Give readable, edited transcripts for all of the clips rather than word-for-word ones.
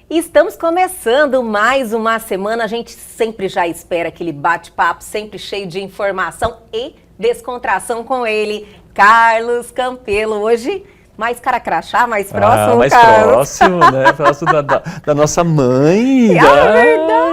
Estamos começando mais uma semana, a gente sempre já espera aquele bate-papo, sempre cheio de informação e descontração com ele, Carlos Campelo. Hoje, mais cara crachá, mais próximo, mais Carlos. próximo, né? Próximo da nossa mãe. Verdade!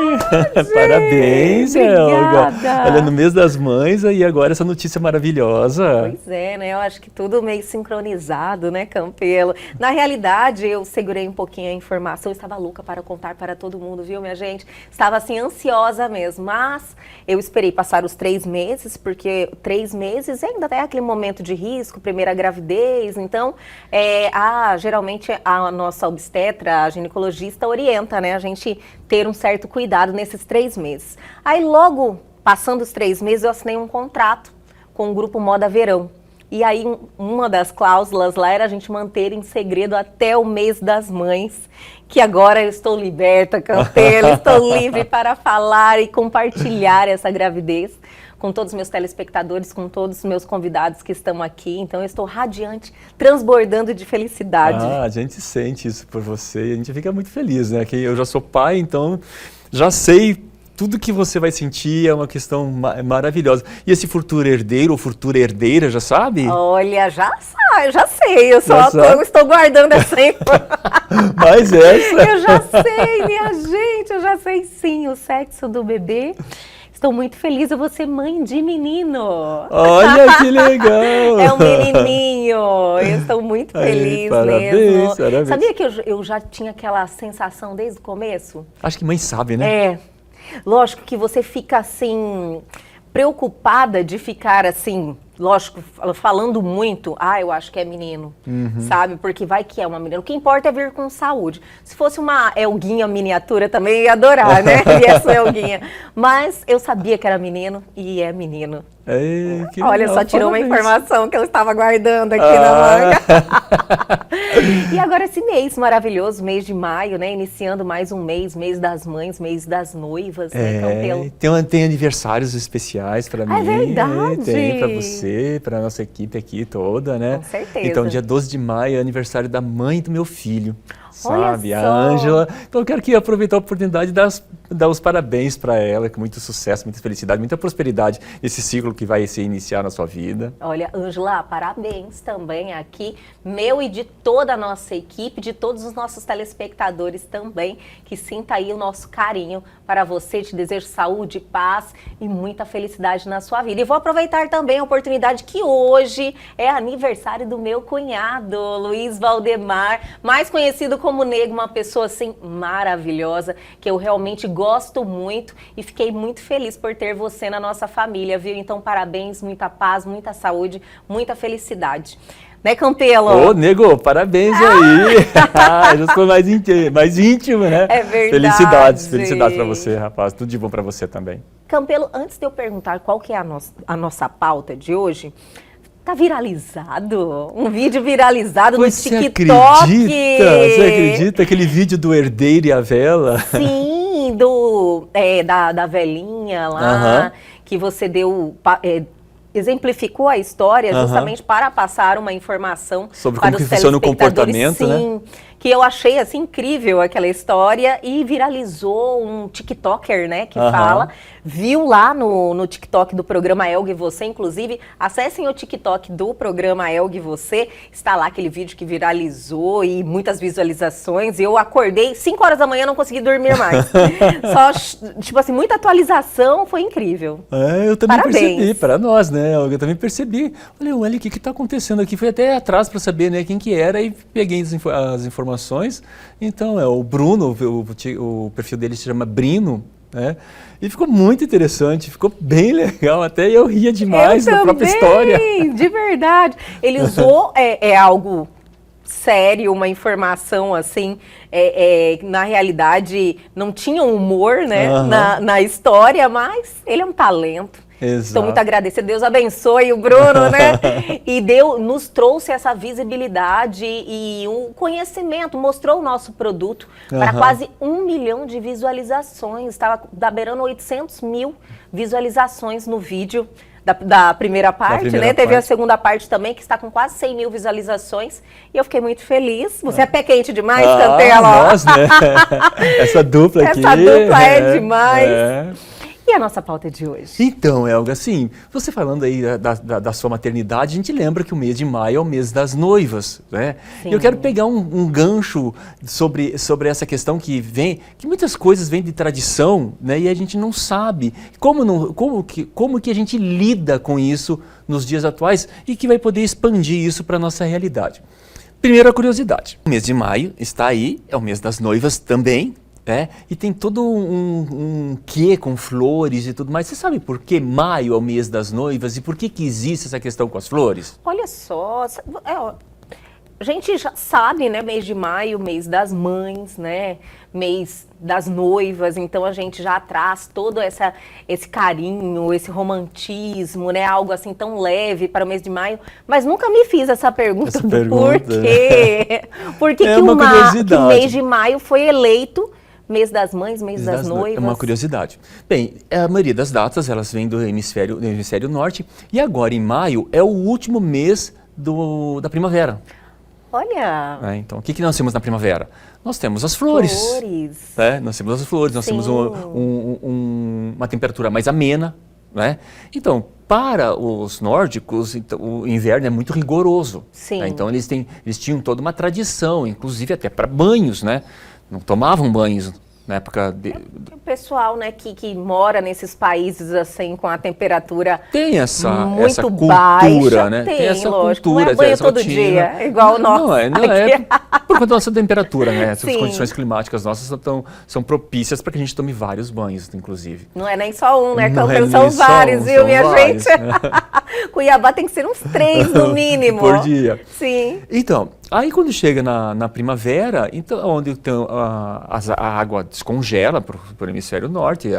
Parabéns, Helga. Obrigada. Olha, no mês das mães, e agora essa notícia maravilhosa. Pois é, né? Eu acho que tudo meio sincronizado, né, Campelo? Na realidade, eu segurei um pouquinho a informação, estava louca para contar para todo mundo, viu, minha gente? Estava, assim, ansiosa mesmo, mas eu esperei passar os 3 meses, porque 3 meses ainda é aquele momento de risco, primeira gravidez, então, geralmente a nossa obstetra, a ginecologista, orienta, né, a gente ter um certo cuidado nesses 3 meses. Aí, logo passando os 3 meses, eu assinei um contrato com o grupo Moda Verão. E aí, uma das cláusulas lá era a gente manter em segredo até o mês das mães, que agora eu estou liberta, Campelo, estou livre para falar e compartilhar essa gravidez com todos os meus telespectadores, com todos os meus convidados que estão aqui. Então, eu estou radiante, transbordando de felicidade. A gente sente isso por você e a gente fica muito feliz, né? Que eu já sou pai, então já sei tudo que você vai sentir, é uma questão maravilhosa. E esse futuro herdeiro ou futura herdeira, já sabe? Olha, já sei, eu só estou guardando essa informação. Mas essa... Eu já sei, minha gente, eu já sei sim o sexo do bebê. Estou muito feliz, eu vou ser mãe de menino. Olha que legal! É um menininho, eu estou muito feliz mesmo. Parabéns. Sabia que eu já tinha aquela sensação desde o começo? Acho que mãe sabe, né? É, lógico que você fica assim, preocupada de ficar assim, lógico, falando muito, eu acho que é menino, sabe? Porque vai que é uma menina. O que importa é vir com saúde. Se fosse uma Elguinha miniatura também eu ia adorar, né? E essa Elguinha. Mas eu sabia que era menino e é menino. Olha, só tirou uma informação que eu estava guardando aqui na manga. E agora esse mês maravilhoso, mês de maio, né? Iniciando mais um mês das mães, mês das noivas, né, Campelo? Tem aniversários especiais para mim. É verdade. Tem para você, para nossa equipe aqui toda, né? Com certeza. Então, dia 12 de maio é aniversário da mãe do meu filho. Sabe, Olha a só. Ângela. Então eu quero aproveitar a oportunidade de dar os parabéns para ela, com muito sucesso, muita felicidade, muita prosperidade nesse ciclo que vai se iniciar na sua vida. Olha, Ângela, parabéns também aqui, meu e de toda a nossa equipe, de todos os nossos telespectadores também, que sinta aí o nosso carinho para você. Te desejo saúde, paz e muita felicidade na sua vida. E vou aproveitar também a oportunidade que hoje é aniversário do meu cunhado, Luiz Valdemar, mais conhecido como Nego, uma pessoa assim maravilhosa, que eu realmente gosto muito e fiquei muito feliz por ter você na nossa família, viu? Então, parabéns, muita paz, muita saúde, muita felicidade. Né, Campelo? Ô, Nego, parabéns aí! Já ficou mais íntimo, né? É verdade. Felicidades pra você, rapaz. Tudo de bom pra você também. Campelo, antes de eu perguntar qual que é a nossa pauta de hoje, tá viralizado, um vídeo viralizado no TikTok. Você acredita? Aquele vídeo do herdeiro e a vela? Sim, da velhinha lá, que você exemplificou a história justamente para passar uma informação sobre para como os que funciona o telespectadores. comportamento, Sim, né? Que eu achei assim incrível aquela história e viralizou um TikToker, né, que fala, viu lá no TikTok do programa Elga e Você, inclusive, acessem o TikTok do programa Elga e Você, está lá aquele vídeo que viralizou e muitas visualizações, e eu acordei 5 horas da manhã, não consegui dormir mais. Só, tipo assim, muita atualização, foi incrível. Eu também Parabéns. percebi, para nós, né, eu também percebi. Olha, o que está acontecendo aqui? Fui até atrás para saber, né, quem que era e peguei as informações. Então, é o Bruno, o perfil dele se chama Brino, né? E ficou muito interessante, ficou bem legal, até eu ria demais da própria história. De verdade. Ele usou algo sério, uma informação assim, na realidade não tinha humor, né, na história, mas ele é um talento. Exato. Estou muito agradecida, Deus abençoe o Bruno, né? E nos trouxe essa visibilidade e um conhecimento, mostrou o nosso produto para quase 1 milhão de visualizações, estava beirando 800 mil visualizações no vídeo. da primeira parte, primeira né? Teve a parte. segunda parte também, que está com quase 100 mil visualizações. E eu fiquei muito feliz. Você é pé quente demais, Cantela. Nós, né? Essa dupla aqui. Essa dupla é demais. É. E a nossa pauta de hoje? Então, Elga, assim, você falando aí da sua maternidade, a gente lembra que o mês de maio é o mês das noivas, né? Sim. E eu quero pegar um gancho sobre essa questão que muitas coisas vêm de tradição, né? E a gente não sabe como que a gente lida com isso nos dias atuais e que vai poder expandir isso para a nossa realidade. Primeira curiosidade, o mês de maio está aí, é o mês das noivas também, e tem todo um quê com flores e tudo mais. Você sabe por que maio é o mês das noivas e por que existe essa questão com as flores? Olha só, a gente já sabe, né, mês de maio, mês das mães, né, mês das noivas, então a gente já traz todo esse carinho, esse romantismo, né, algo assim tão leve para o mês de maio, mas nunca me fiz essa pergunta do porquê. Por que que o mês de maio foi eleito mês das mães, mês das noivas? É uma curiosidade. Bem, a maioria das datas, elas vêm do hemisfério norte, e agora em maio é o último mês da primavera. Olha! Então, o que nós temos na primavera? Nós temos as flores. Nós temos as flores, nós temos uma temperatura mais amena, né? Então, para os nórdicos, o inverno é muito rigoroso. Sim. Então, eles tinham toda uma tradição, inclusive até para banhos, né? Não tomavam banhos na época O pessoal, né, que mora nesses países assim com a temperatura tem essa cultura, baixa, né? Tem essa lógico, cultura, não é banho todo dia, igual nós. Não é por conta da nossa temperatura, né? As Sim. condições climáticas nossas são propícias para que a gente tome vários banhos, inclusive. Não é nem só um, né? São São vários, viu, minha vários, gente? Cuiabá tem que ser uns 3 no mínimo. Por dia. Sim. Então, aí quando chega na primavera, então, onde a água descongela para o hemisfério norte,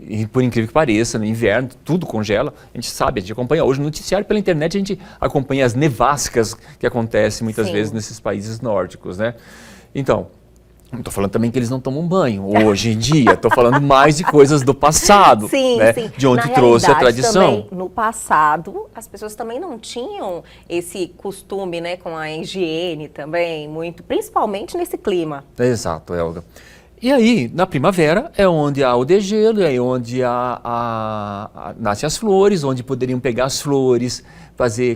e por incrível que pareça, no inverno tudo congela, a gente sabe, a gente acompanha hoje no noticiário pela internet, a gente acompanha as nevascas que acontecem muitas vezes nesses países nórdicos, né? Então, não estou falando também que eles não tomam banho hoje em dia, estou falando mais de coisas do passado, sim, né? Sim. De onde trouxe a tradição. Também, no passado, as pessoas também não tinham esse costume, né, com a higiene também, muito, principalmente nesse clima. Exato, Elga. E aí, na primavera, é onde há o degelo, é onde nascem as flores, onde poderiam pegar as flores,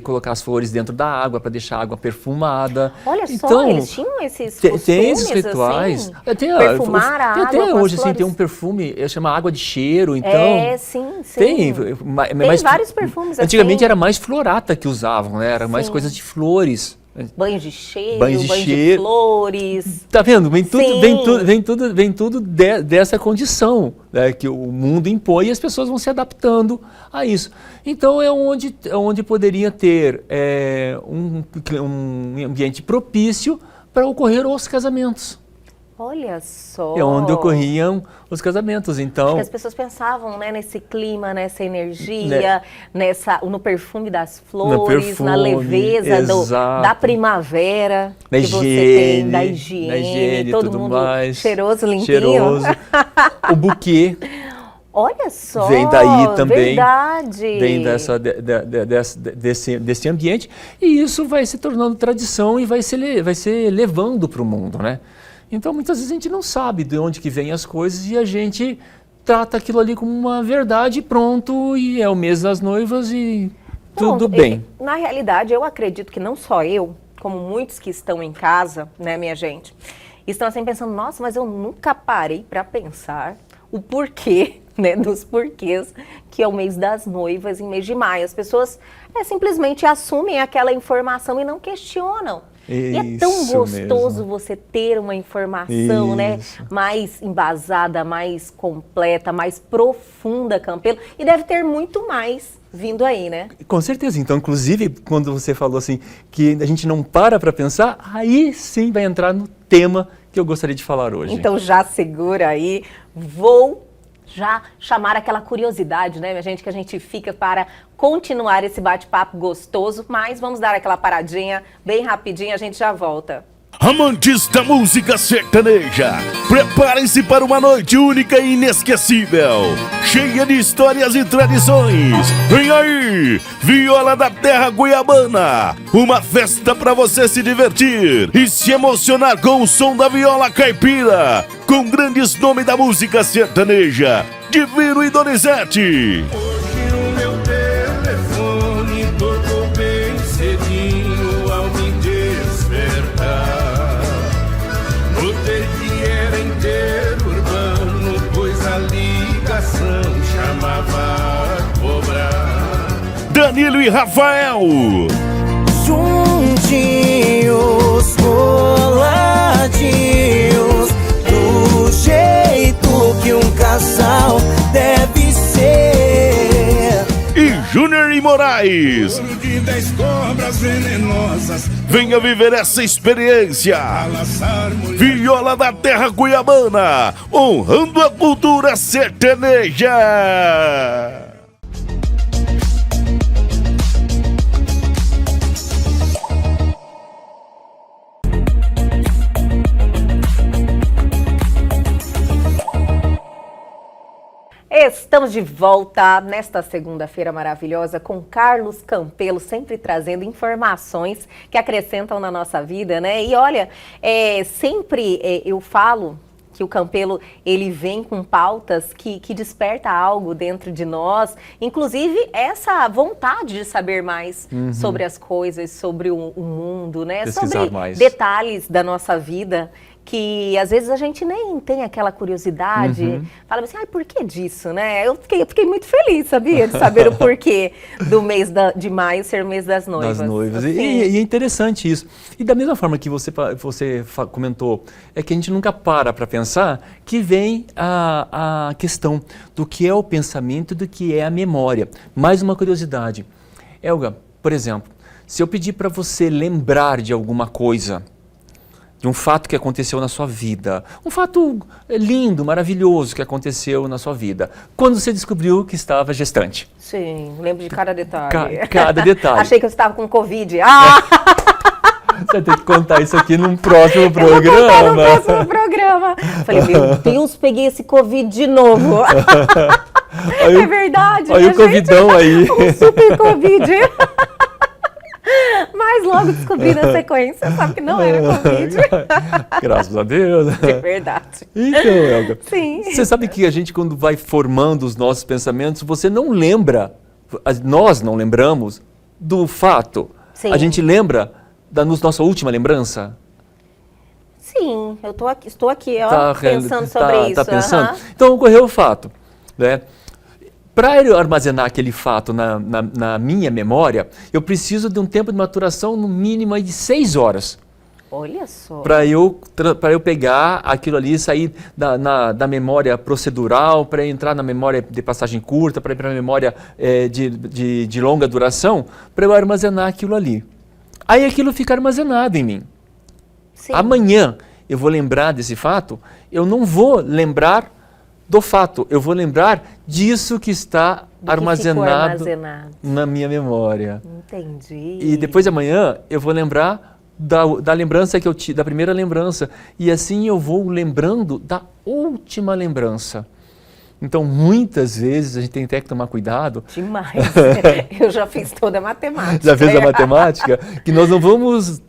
colocar as flores dentro da água para deixar a água perfumada. Olha então, só, eles tinham esses costumes, tem esses rituais. Assim, perfumar a água até hoje, assim, tem um perfume, chama água de cheiro, então... sim. Tem vários perfumes antigamente assim. era mais florata que usavam, né? Era mais coisas de flores. Banho de cheiro, banho de flores. Tá vendo? Vem tudo dessa condição, né, que o mundo impõe e as pessoas vão se adaptando a isso. Então é onde poderia ter um ambiente propício para ocorrer os casamentos. Olha só. É onde ocorriam os casamentos, então... Acho que as pessoas pensavam, né, nesse clima, nessa energia, no perfume das flores, na leveza da primavera da que higiene, você tem, da higiene, todo mundo mais, cheiroso, limpinho. Cheiroso. O buquê. Olha só, vem daí também, verdade. Vem desse ambiente, e isso vai se tornando tradição e vai se levando para o mundo, né? Então, muitas vezes a gente não sabe de onde que vêm as coisas e a gente trata aquilo ali como uma verdade, pronto, e é o mês das noivas e tudo bem. Na realidade, eu acredito que não só eu, como muitos que estão em casa, né, minha gente, estão assim pensando, nossa, mas eu nunca parei para pensar o porquê, né, dos porquês, que é o mês das noivas em mês de maio. As pessoas simplesmente assumem aquela informação e não questionam. E é tão gostoso mesmo. Você ter uma informação, né, mais embasada, mais completa, mais profunda, Campelo. E deve ter muito mais vindo aí, né? Com certeza. Então, inclusive, quando você falou assim, que a gente não para pensar, aí sim vai entrar no tema que eu gostaria de falar hoje. Então já segura aí, vou já chamar aquela curiosidade, né, minha gente, que a gente fica para continuar esse bate-papo gostoso, mas vamos dar aquela paradinha bem rapidinho, a gente já volta. Amantes da música sertaneja, preparem-se para uma noite única e inesquecível, cheia de histórias e tradições. Vem aí, Viola da Terra Cuiabana, uma festa para você se divertir e se emocionar com o som da viola caipira, com grandes nomes da música sertaneja, Divino e Donizete. Danilo e Rafael. Juntinhos, coladinhos, do jeito que um casal deve ser. E Júnior e Moraes. De 10 cobras venenosas. Venha viver essa experiência. Viola da Terra Cuiabana, honrando a cultura sertaneja. Estamos de volta nesta segunda-feira maravilhosa com Carlos Campelo, sempre trazendo informações que acrescentam na nossa vida, né? E olha, eu falo que o Campelo, ele vem com pautas que desperta algo dentro de nós, inclusive essa vontade de saber mais sobre as coisas, sobre o mundo, né? Pesquisar sobre mais. Detalhes da nossa vida, que às vezes a gente nem tem aquela curiosidade, fala assim, por que disso, né? Eu fiquei muito feliz, sabia? De saber o porquê do mês de maio ser o mês das noivas. Das noivas. Assim. E é interessante isso. E da mesma forma que você comentou, é que a gente nunca para pensar que vem a questão do que é o pensamento e do que é a memória. Mais uma curiosidade. Elga, por exemplo, se eu pedir para você lembrar de alguma coisa, de um fato que aconteceu na sua vida, um fato lindo, maravilhoso que aconteceu na sua vida, quando você descobriu que estava gestante. Sim, lembro de cada detalhe. Cada detalhe. Achei que eu estava com Covid. Você tem que contar isso aqui num próximo programa. Eu vou contar no próximo programa. Falei, meu Deus, peguei esse Covid de novo. É verdade, olha o Covidão aí. Um super Covid. Mas logo descobri na sequência, sabe que não era Covid. Graças a Deus. É verdade. Então, Elga, Sim. Você sabe que a gente, quando vai formando os nossos pensamentos, você não lembra, nós não lembramos do fato. Sim. A gente lembra da nossa última lembrança? Sim, eu estou aqui pensando sobre isso. Tá pensando? Então, ocorreu o fato, né? Para eu armazenar aquele fato na minha memória, eu preciso de um tempo de maturação no mínimo de 6 horas. Olha só. Para eu pegar aquilo ali, sair da memória procedural, para entrar na memória de passagem curta, para ir para a memória de longa duração, para eu armazenar aquilo ali. Aí aquilo fica armazenado em mim. Sim. Amanhã eu vou lembrar desse fato, eu não vou lembrar do fato, eu vou lembrar disso que está armazenado na minha memória. Entendi. E depois de amanhã eu vou lembrar da lembrança que eu tive, da primeira lembrança. E assim eu vou lembrando da última lembrança. Então, muitas vezes a gente tem até que tomar cuidado. Demais. Eu já fiz toda a matemática. Já fez a matemática? Que nós não vamos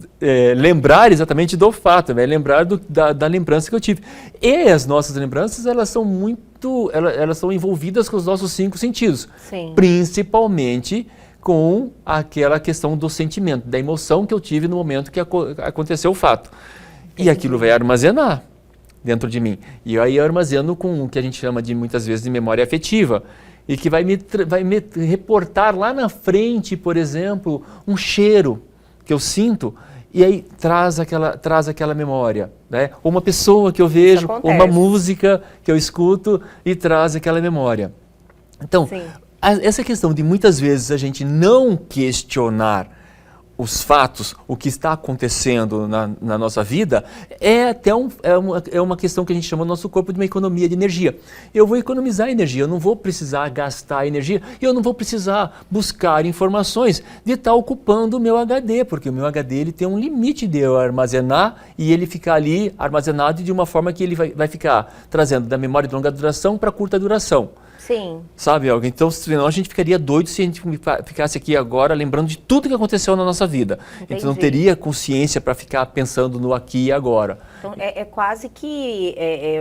lembrar exatamente do fato, né? Lembrar da lembrança que eu tive. E as nossas lembranças, elas são elas são envolvidas com os nossos 5 sentidos. Sim. Principalmente com aquela questão do sentimento, da emoção que eu tive no momento que aconteceu o fato. E aquilo vai armazenar dentro de mim. E aí eu armazeno com o que a gente chama de, muitas vezes, de memória afetiva. E que vai me reportar lá na frente, por exemplo, um cheiro que eu sinto, e aí traz aquela memória, né? Ou uma pessoa que eu vejo, ou uma música que eu escuto e traz aquela memória. Então, essa questão de muitas vezes a gente não questionar os fatos, o que está acontecendo na nossa vida, é até uma questão que a gente chama no nosso corpo de uma economia de energia. Eu vou economizar energia, eu não vou precisar gastar energia, eu não vou precisar buscar informações de estar ocupando o meu HD, porque o meu HD ele tem um limite de eu armazenar e ele ficar ali armazenado de uma forma que ele vai ficar trazendo da memória de longa duração para curta duração. Sim. Sabe, Olga? Então, senão a gente ficaria doido se a gente ficasse aqui agora lembrando de tudo que aconteceu na nossa vida. Entendi. Então, não teria consciência para ficar pensando no aqui e agora. Então, é quase que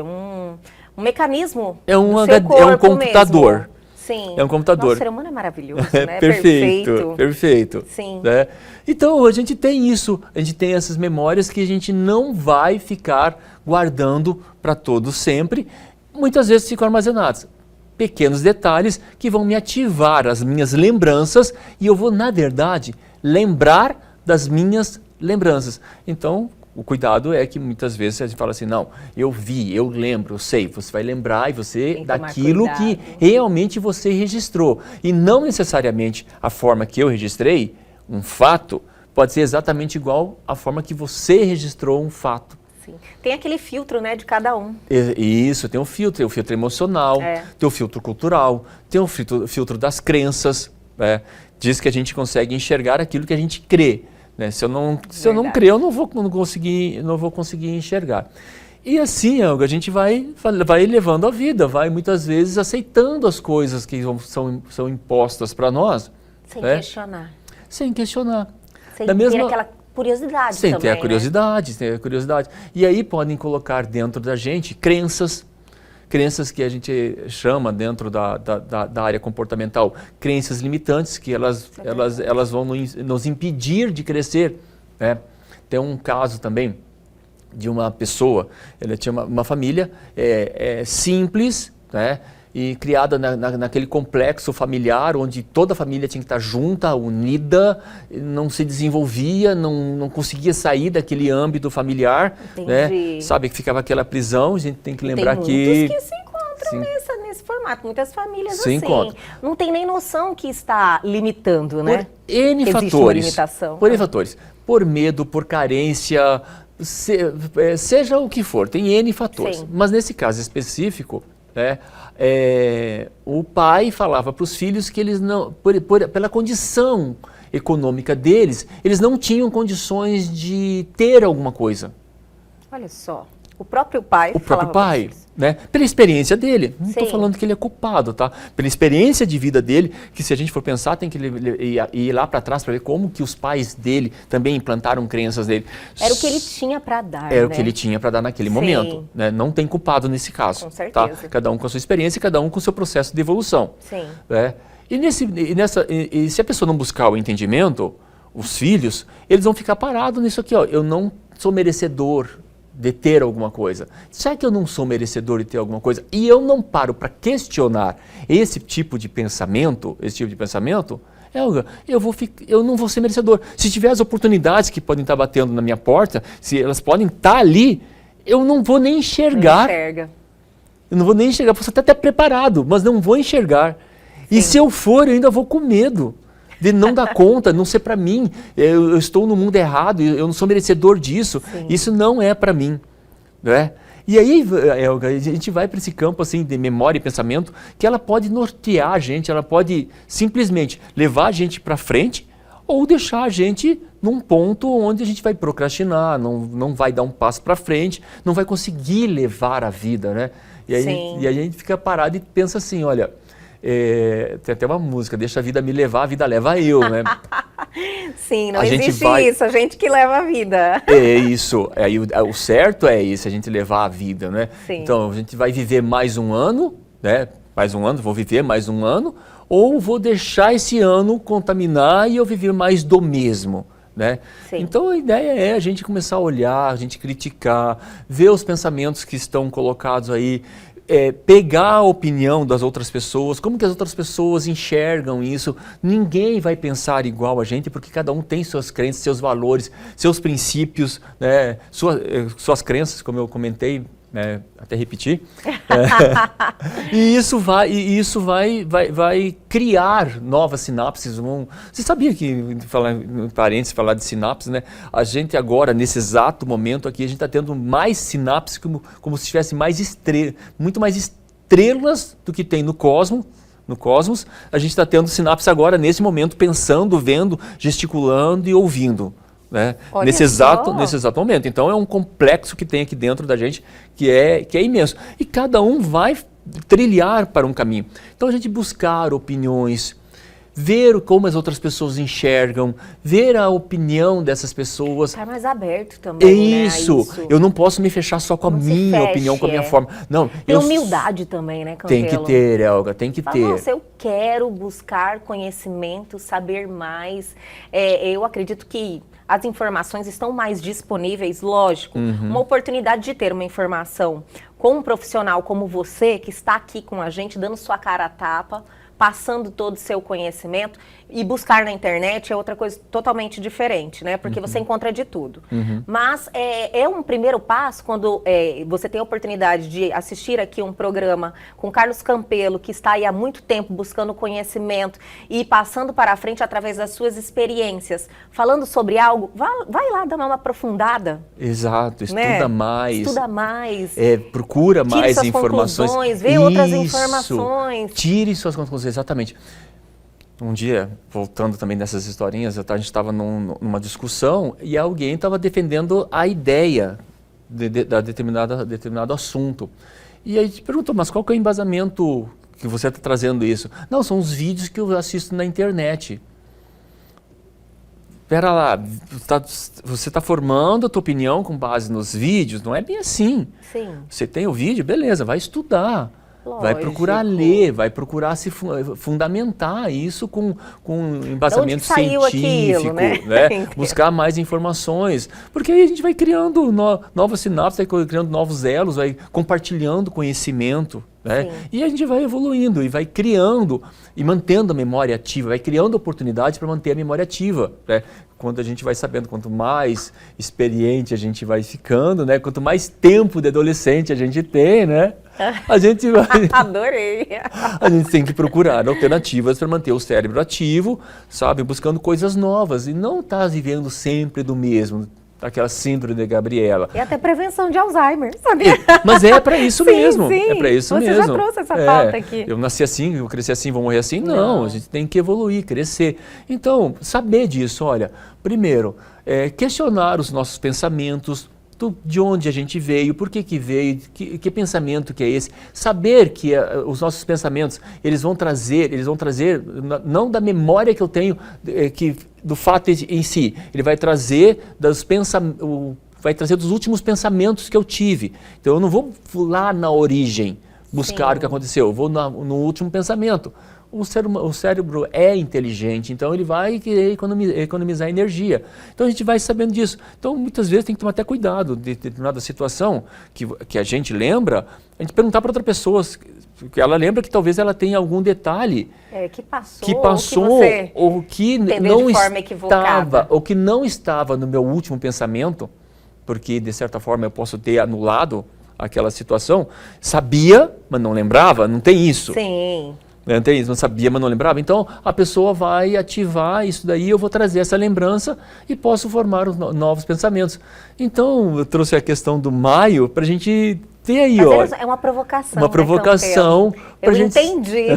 um mecanismo É um do seu HD, é um corpo computador. mesmo. Sim. É um computador. Nossa, o ser humano é maravilhoso, né? Perfeito, perfeito. Sim. Né? Então, a gente tem isso, a gente tem essas memórias que a gente não vai ficar guardando para todo sempre. Muitas vezes ficam armazenadas. Pequenos detalhes que vão me ativar as minhas lembranças e eu vou, na verdade, lembrar das minhas lembranças. Então, o cuidado é que muitas vezes a gente fala assim, não, eu vi, eu lembro, eu sei. Você vai lembrar e você daquilo que realmente você registrou. E não necessariamente a forma que eu registrei um fato pode ser exatamente igual à forma que você registrou um fato. Sim. Tem aquele filtro, né, de cada um. Isso, tem o filtro emocional, tem o filtro cultural, tem o filtro das crenças, né? Diz que a gente consegue enxergar aquilo que a gente crê, né? Se eu não crer, eu não vou conseguir enxergar. E assim, Olga, a gente vai levando a vida, vai muitas vezes aceitando as coisas que são impostas para nós. Sem né? questionar. Sem questionar. Sem ter aquela curiosidade sem também, ter a curiosidade, sem ter a curiosidade. E aí podem colocar dentro da gente crenças que a gente chama dentro da área comportamental, crenças limitantes, que elas vão nos impedir de crescer. Né? Tem um caso também de uma pessoa, ela tinha uma família simples, né? E criada naquele complexo familiar, onde toda a família tinha que estar junta, unida, não se desenvolvia, não conseguia sair daquele âmbito familiar. Né? Sabe que ficava aquela prisão, a gente tem que lembrar que... Tem muitos que se encontram nesse formato, muitas famílias se assim. Encontram. Não tem nem noção que está limitando, né? Por N Existe fatores. uma limitação. Por N fatores. Por medo, por carência, seja o que for, tem N fatores. Sim. Mas nesse caso específico... né? O pai falava para os filhos que eles não, pela condição econômica deles, eles não tinham condições de ter alguma coisa. Olha só, o próprio pai né? Pela experiência dele, não estou Sim. falando que ele é culpado, tá? Pela experiência de vida dele, que se a gente for pensar, tem que ir lá para trás para ver como que os pais dele também implantaram crenças dele. Era o que ele tinha para dar, Era né? o que ele tinha para dar naquele Sim. momento. Né? Não tem culpado nesse caso. Com certeza. Tá? Cada um com a sua experiência e cada um com o seu processo de evolução. Sim. Né? E se a pessoa não buscar o entendimento, os filhos, eles vão ficar parados nisso aqui. Ó. Eu não sou merecedor de ter alguma coisa. Será que eu não sou merecedor de ter alguma coisa? E eu não paro para questionar esse tipo de pensamento, eu não vou ser merecedor. Se tiver as oportunidades que podem estar batendo na minha porta, se elas podem estar ali, eu não vou nem enxergar. Não enxerga. Eu não vou nem enxergar, posso até estar preparado, mas não vou enxergar. Sim. E se eu for, eu ainda vou com medo de não dar conta, não ser para mim. Eu estou no mundo errado, eu não sou merecedor disso. Sim. Isso não é para mim. Né? E aí, Elga, a gente vai para esse campo assim, de memória e pensamento, que ela pode nortear a gente, ela pode simplesmente levar a gente para frente ou deixar a gente num ponto onde a gente vai procrastinar, não vai dar um passo para frente, não vai conseguir levar a vida. Né? E aí a gente fica parado e pensa assim, olha... tem até uma música, deixa a vida me levar, a vida leva eu, né? Sim, não existe isso, a gente que leva a vida. É isso, o certo é isso, a gente levar a vida, né? Sim. Então, a gente vai viver mais um ano, né? Vou viver mais um ano, ou vou deixar esse ano contaminar e eu viver mais do mesmo. Né? Então a ideia é a gente começar a olhar, a gente criticar, ver os pensamentos que estão colocados aí, pegar a opinião das outras pessoas, como que as outras pessoas enxergam isso. Ninguém vai pensar igual a gente, porque cada um tem suas crenças, seus valores, seus princípios, né? Suas crenças, como eu comentei né, até repetir. E isso vai criar novas sinapses. Você sabia que, falar em parênteses, falar de sinapses, né? A gente agora, nesse exato momento aqui, a gente está tendo mais sinapses como se tivesse muito mais estrelas do que tem no cosmos. A gente está tendo sinapses agora, nesse momento, pensando, vendo, gesticulando e ouvindo. Né? Nesse exato momento. Então é um complexo que tem aqui dentro da gente que é imenso. E cada um vai trilhar para um caminho. Então a gente buscar opiniões, ver como as outras pessoas enxergam, ver a opinião dessas pessoas. Estar mais aberto também, Isso. Eu não posso me fechar só com a minha opinião, com a minha forma. Não, tem humildade também, né, Campelo? Tem que ter, Elga, tem que ter. Nossa, eu quero buscar conhecimento, saber mais. Eu acredito que as informações estão mais disponíveis, lógico. Uma oportunidade de ter uma informação com um profissional como você, que está aqui com a gente, dando sua cara a tapa, passando todo o seu conhecimento, e buscar na internet é outra coisa totalmente diferente, né? Porque você encontra de tudo. Mas é um primeiro passo quando você tem a oportunidade de assistir aqui um programa com Carlos Campelo, que está aí há muito tempo buscando conhecimento e passando para a frente através das suas experiências, falando sobre algo, vai lá dar uma aprofundada. Exato, estuda né? mais. Estuda mais. Procura Tire mais suas informações. conclusões, vê outras informações. Tire suas conclusões, exatamente. Um dia, voltando também nessas historinhas, a gente estava numa discussão e alguém estava defendendo a ideia da determinado assunto. E aí a gente perguntou, mas qual que é o embasamento que você está trazendo isso? Não, são os vídeos que eu assisto na internet. Espera lá, você está formando a tua opinião com base nos vídeos? Não é bem assim. Sim. Você tem o vídeo, beleza, vai estudar. Lógico. Vai procurar ler, vai procurar se fundamentar isso com embasamento científico, aquilo, né? Buscar mais informações, porque aí a gente vai criando novas sinapses, vai criando novos elos, vai compartilhando conhecimento, né? E a gente vai evoluindo e vai criando e mantendo a memória ativa, vai criando oportunidades para manter a memória ativa, né? Quando a gente vai sabendo, quanto mais experiente a gente vai ficando, né? Quanto mais tempo de adolescente a gente tem, né? A gente vai... Adorei! A gente tem que procurar alternativas para manter o cérebro ativo, sabe? Buscando coisas novas e não estar vivendo sempre do mesmo, aquela síndrome de Gabriela. E até prevenção de Alzheimer, sabia? Mas é para isso mesmo. Sim. É para isso Você mesmo. já trouxe essa pauta aqui. Eu nasci assim, eu cresci assim, vou morrer assim? Não, a gente tem que evoluir, crescer. Então, saber disso, olha, primeiro, questionar os nossos pensamentos, de onde a gente veio, por que veio, que pensamento que é esse. Saber que os nossos pensamentos, eles vão trazer, não da memória que eu tenho, do fato em si, ele vai trazer dos últimos pensamentos que eu tive. Então eu não vou lá na origem buscar o que aconteceu, eu vou no último pensamento. O cérebro é inteligente, então ele vai querer economizar energia. Então a gente vai sabendo disso. Então muitas vezes tem que tomar até cuidado de determinada situação que a gente lembra, a gente perguntar para outra pessoa, que ela lembra que talvez ela tenha algum detalhe que passou ou que não estava no meu último pensamento, porque de certa forma eu posso ter anulado aquela situação, sabia, mas não lembrava, não tem isso. Sim. Não sabia, mas não lembrava. Então, a pessoa vai ativar isso daí, eu vou trazer essa lembrança e posso formar os novos pensamentos. Então, eu trouxe a questão do maio para a gente ter aí, é uma provocação. Uma provocação. Eu entendi.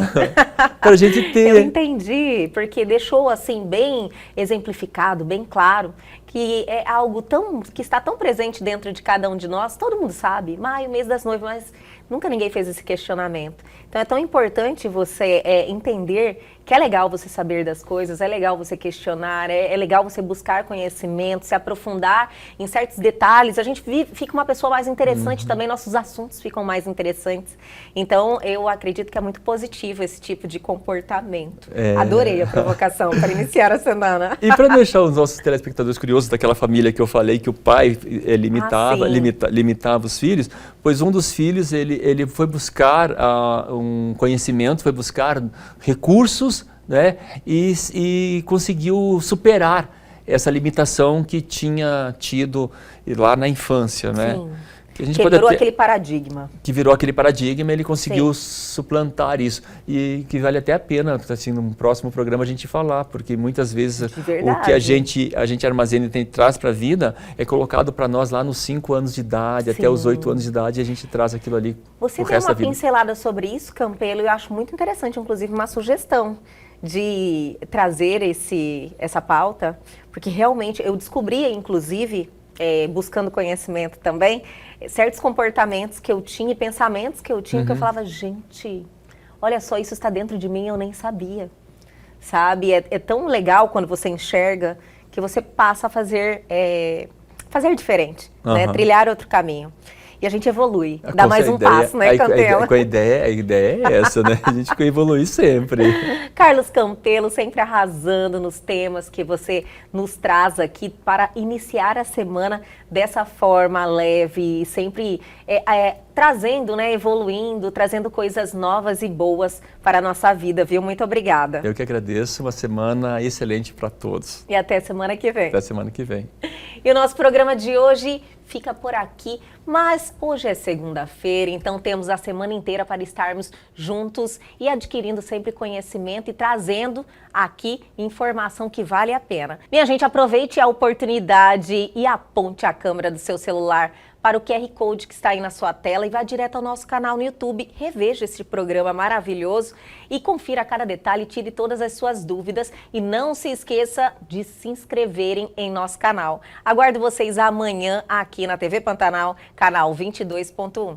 Para a gente ter. Eu entendi, porque deixou assim bem exemplificado, bem claro, que é algo que está tão presente dentro de cada um de nós. Todo mundo sabe, maio, mês das noivas, mas nunca ninguém fez esse questionamento. Então é tão importante você entender que é legal você saber das coisas, é legal você questionar, é legal você buscar conhecimento, se aprofundar em certos detalhes. A gente fica uma pessoa mais interessante também, nossos assuntos ficam mais interessantes. Então eu acredito que é muito positivo esse tipo de comportamento. Adorei a provocação para iniciar a semana. E para deixar os nossos telespectadores curiosos daquela família que eu falei que o pai limitava os filhos, pois um dos filhos ele foi buscar um conhecimento, foi buscar recursos, né, e conseguiu superar essa limitação que tinha tido lá na infância, né? Que a gente Que pode virou até- aquele paradigma. que virou aquele paradigma, ele conseguiu suplantar isso. E que vale até a pena, assim, num próximo programa a gente falar, porque muitas vezes De verdade. o que a gente armazena e traz para a vida é colocado para nós lá nos 5 anos de idade, até os Sim. 8 anos de idade, e a gente traz aquilo ali Você pro tem resto uma da vida. pincelada sobre isso, Campelo, e eu acho muito interessante, inclusive, uma sugestão de trazer essa pauta, porque realmente eu descobri, inclusive, buscando conhecimento também, certos comportamentos que eu tinha e pensamentos que eu tinha, que eu falava, gente, olha só, isso está dentro de mim, eu nem sabia, sabe? É tão legal quando você enxerga que você passa a fazer diferente, né? Aham. Trilhar outro caminho. E a gente evolui, Com dá mais essa um ideia- passo, né, a Campelo? ideia é essa, né? A gente evolui sempre. Carlos Campelo, sempre arrasando nos temas que você nos traz aqui para iniciar a semana dessa forma leve e sempre trazendo, né, evoluindo, trazendo coisas novas e boas para a nossa vida, viu? Muito obrigada. Eu que agradeço, uma semana excelente para todos. E até semana que vem. Até semana que vem. E o nosso programa de hoje fica por aqui, mas hoje é segunda-feira, então temos a semana inteira para estarmos juntos e adquirindo sempre conhecimento e trazendo aqui informação que vale a pena. Minha gente, aproveite a oportunidade e aponte a câmera do seu celular para o QR Code que está aí na sua tela e vá direto ao nosso canal no YouTube, reveja esse programa maravilhoso e confira cada detalhe, tire todas as suas dúvidas e não se esqueça de se inscreverem em nosso canal. Aguardo vocês amanhã aqui na TV Pantanal, canal 22.1.